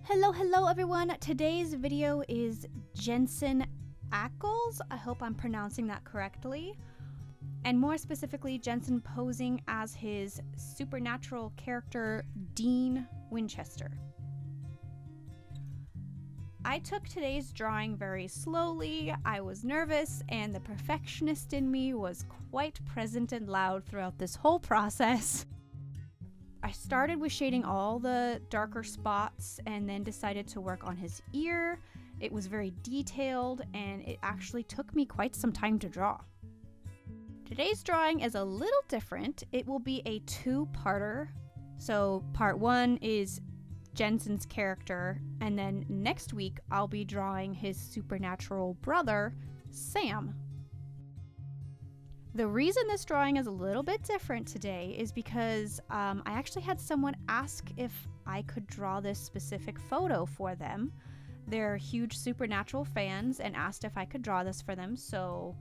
Hello everyone. Today's video is Jensen Ackles. I hope I'm pronouncing that correctly. And more specifically, Jensen posing as his supernatural character, Dean Winchester. I took today's drawing very slowly. I was nervous, and the perfectionist in me was quite present and loud throughout this whole process. I started with shading all the darker spots and then decided to work on his ear. It was very detailed, and it actually took me quite some time to draw. Today's drawing is a little different. It will be a two-parter. So part one is Jensen's character, and then next week I'll be drawing his supernatural brother, Sam. The reason this drawing is a little bit different today is because I actually had someone ask if I could draw this specific photo for them. They're huge supernatural fans and asked if I could draw this for them, so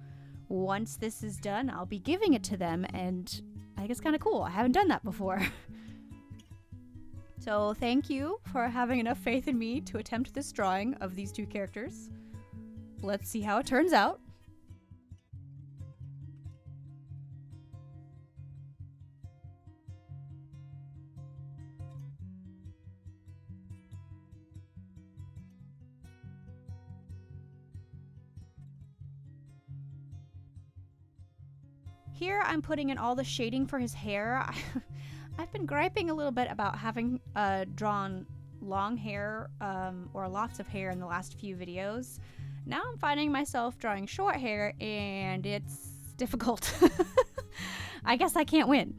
once this is done, I'll be giving it to them, and I think it's kind of cool. I haven't done that before. So thank you for having enough faith in me to attempt this drawing of these two characters. Let's see how it turns out. Here I'm putting in all the shading for his hair. I've been griping a little bit about having drawn long hair or lots of hair in the last few videos. Now I'm finding myself drawing short hair, and it's difficult. I guess I can't win.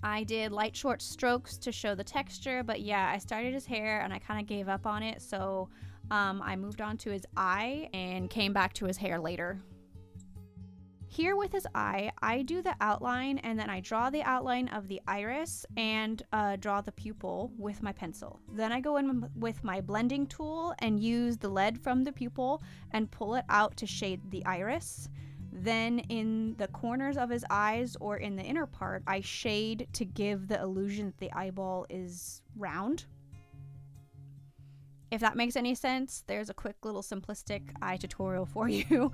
I did light short strokes to show the texture, but yeah, I started his hair and I kind of gave up on it, so I moved on to his eye and came back to his hair later. Here with his eye, I do the outline, and then I draw the outline of the iris and draw the pupil with my pencil. Then I go in with my blending tool and use the lead from the pupil and pull it out to shade the iris. Then in the corners of his eyes or in the inner part, I shade to give the illusion that the eyeball is round. If that makes any sense, there's a quick little simplistic eye tutorial for you.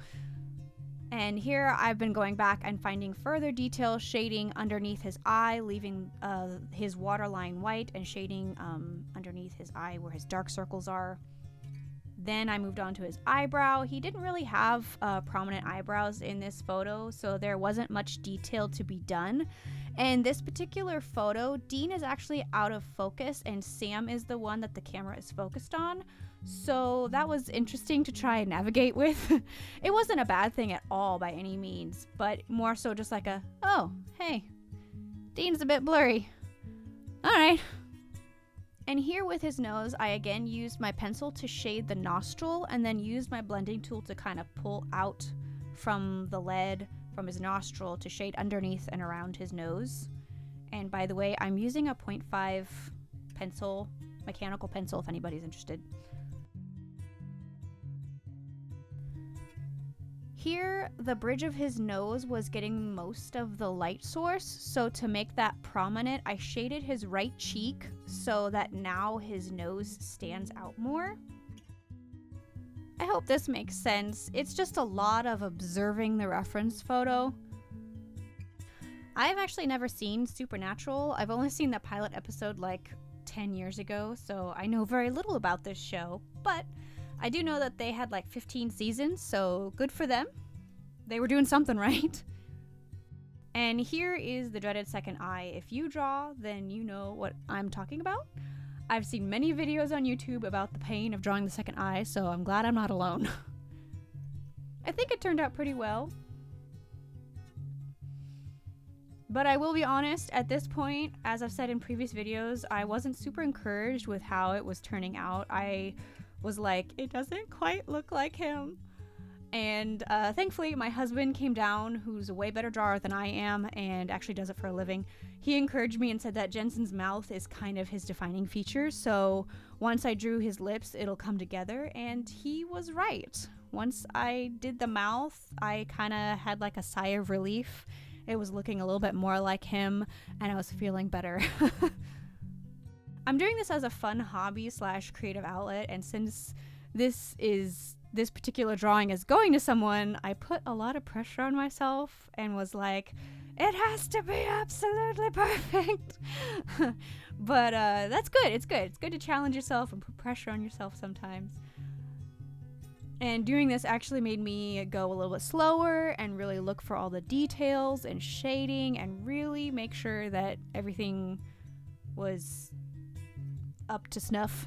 And here I've been going back and finding further detail shading underneath his eye, leaving his waterline white and shading underneath his eye where his dark circles are. Then I moved on to his eyebrow. He didn't really have prominent eyebrows in this photo, so there wasn't much detail to be done. And this particular photo, Dean is actually out of focus and Sam is the one that the camera is focused on. So that was interesting to try and navigate with. It wasn't a bad thing at all by any means, but more so just like a, oh, hey, Dean's a bit blurry. All right. And here with his nose, I again used my pencil to shade the nostril and then used my blending tool to kind of pull out from the lead from his nostril to shade underneath and around his nose. And by the way, I'm using a 0.5 pencil, mechanical pencil if anybody's interested. Here, the bridge of his nose was getting most of the light source, so to make that prominent, I shaded his right cheek so that now his nose stands out more. I hope this makes sense. It's just a lot of observing the reference photo. I've actually never seen Supernatural. I've only seen the pilot episode like 10 years ago, so I know very little about this show, but I do know that they had like 15 seasons, so good for them. They were doing something right. And here is the dreaded second eye. If you draw, then you know what I'm talking about. I've seen many videos on YouTube about the pain of drawing the second eye, so I'm glad I'm not alone. I think it turned out pretty well. But I will be honest, at this point, as I've said in previous videos, I wasn't super encouraged with how it was turning out. I was like, it doesn't quite look like him. And thankfully, my husband came down, who's a way better drawer than I am and actually does it for a living. He encouraged me and said that Jensen's mouth is kind of his defining feature, so once I drew his lips, it'll come together, and he was right. Once I did the mouth, I kind of had like a sigh of relief. It was looking a little bit more like him, and I was feeling better. I'm doing this as a fun hobby / creative outlet, and since this particular drawing is going to someone, I put a lot of pressure on myself and was like, it has to be absolutely perfect. But that's good. It's good. It's good to challenge yourself and put pressure on yourself sometimes. And doing this actually made me go a little bit slower and really look for all the details and shading and really make sure that everything was up to snuff.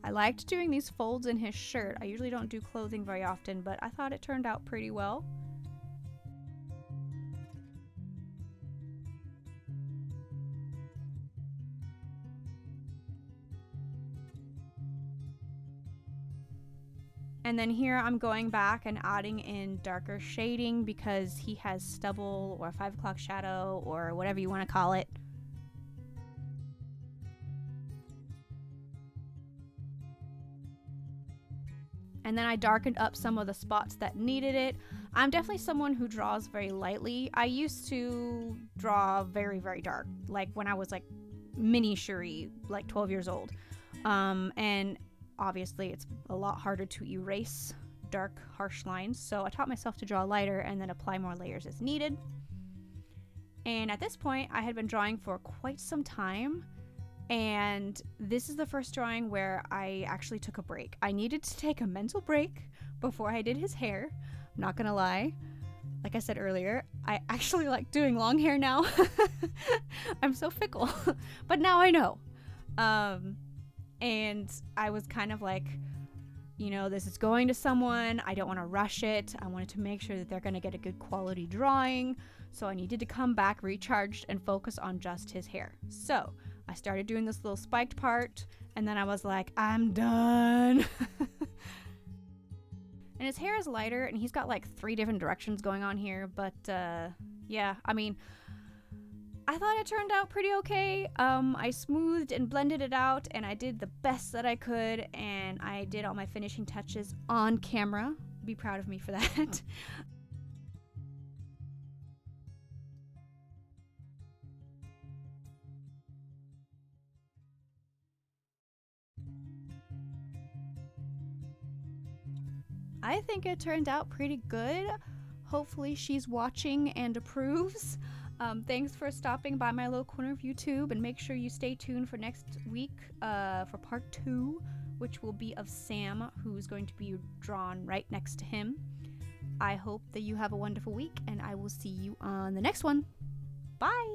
I liked doing these folds in his shirt. I usually don't do clothing very often, but I thought it turned out pretty well. And then here I'm going back and adding in darker shading because he has stubble or 5 o'clock shadow or whatever you want to call it. And then I darkened up some of the spots that needed it. I'm definitely someone who draws very lightly. I used to draw very, very dark, like when I was like mini Cherie, like 12 years old. And obviously it's a lot harder to erase dark, harsh lines. So I taught myself to draw lighter and then apply more layers as needed. And at this point, I had been drawing for quite some time. And this is the first drawing where I actually took a break. I needed to take a mental break before I did his hair. I'm not gonna lie. Like I said earlier, I actually like doing long hair now. I'm so fickle. But now I know. And I was kind of like, you know, this is going to someone. I don't want to rush it. I wanted to make sure that they're going to get a good quality drawing. So I needed to come back recharged and focus on just his hair. So I started doing this little spiked part, and then I was like, I'm done. And his hair is lighter, and he's got like 3 different directions going on here. But yeah, I mean, I thought it turned out pretty okay. I smoothed and blended it out, and I did the best that I could, and I did all my finishing touches on camera. Be proud of me for that. I think it turned out pretty good. Hopefully she's watching and approves. Thanks for stopping by my little corner of YouTube, and make sure you stay tuned for next week for part 2, which will be of Sam, who's going to be drawn right next to him. I hope that you have a wonderful week, and I will see you on the next one. Bye!